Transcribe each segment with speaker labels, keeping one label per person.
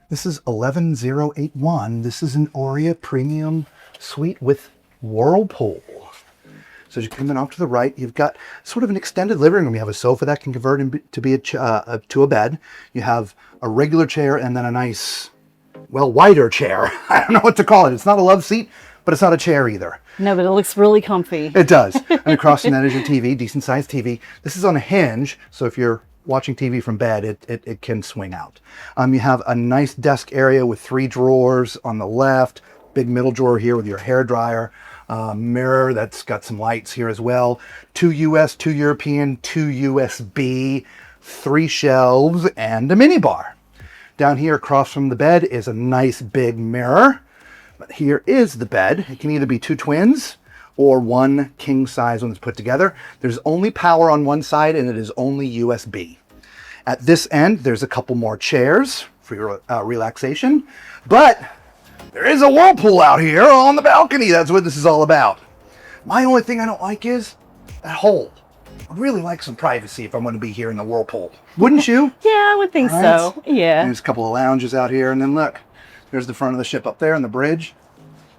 Speaker 1: This is 11081. This is an Aurea Premium Suite with Whirlpool. So as you come in off to the right, you've got sort of an extended living room. You have a sofa that can convert to be to a bed. You have a regular chair and then a nice, well, wider chair. I don't know what to call it. It's not a love seat, but it's not a chair either.
Speaker 2: No, but it looks really comfy.
Speaker 1: It does. And across from that is your TV, decent sized TV. This is on a hinge, so if you're watching TV from bed, it can swing out. You have a nice desk area with 3 drawers on the left, big middle drawer here with your hair dryer, mirror that's got some lights here as well, 2 US, 2 European, 2 USB, 3 shelves, and a mini bar. Down here across from the bed is a nice big mirror. But here is the bed. It can either be 2 twins or 1 king size when it's put together. There's only power on one side and it is only USB. At this end, there's a couple more chairs for your relaxation, but there is a Whirlpool out here on the balcony. That's what this is all about. My only thing I don't like is that hole. I'd really like some privacy if I'm going to be here in the Whirlpool. Wouldn't you?
Speaker 2: Yeah, I would think so. Yeah.
Speaker 1: There's a couple of lounges out here, and then look, there's the front of the ship up there and the bridge.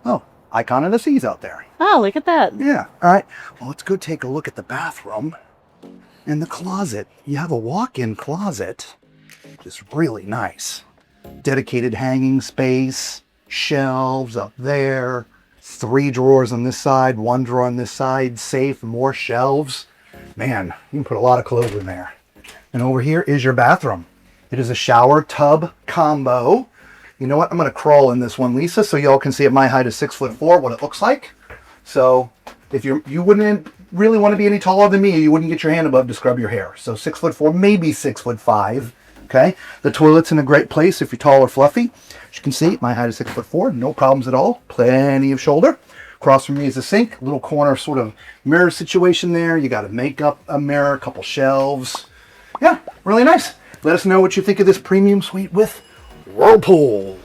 Speaker 1: Oh, icon of the seas out there.
Speaker 2: Oh, look at that.
Speaker 1: Yeah. All right. Well, let's go take a look at the bathroom and the closet. You have a walk-in closet, which is really nice. Dedicated hanging space, shelves up there, 3 drawers on this side, 1 drawer on this side, safe, more shelves. Man, you can put a lot of clothes in there. And over here is your bathroom. It is a shower tub combo. You know what? I'm going to crawl in this one, Lisa, so y'all can see at my height is 6'4", what it looks like. So if you wouldn't really want to be any taller than me, you wouldn't get your hand above to scrub your hair. So 6'4", maybe 6'5". Okay. The toilet's in a great place if you're tall or fluffy. As you can see, my height is 6'4", no problems at all. Plenty of shoulder. Across from me is a sink, little corner sort of mirror situation there. You got a makeup mirror, a couple shelves. Yeah, really nice. Let us know what you think of this premium suite with Whirlpool.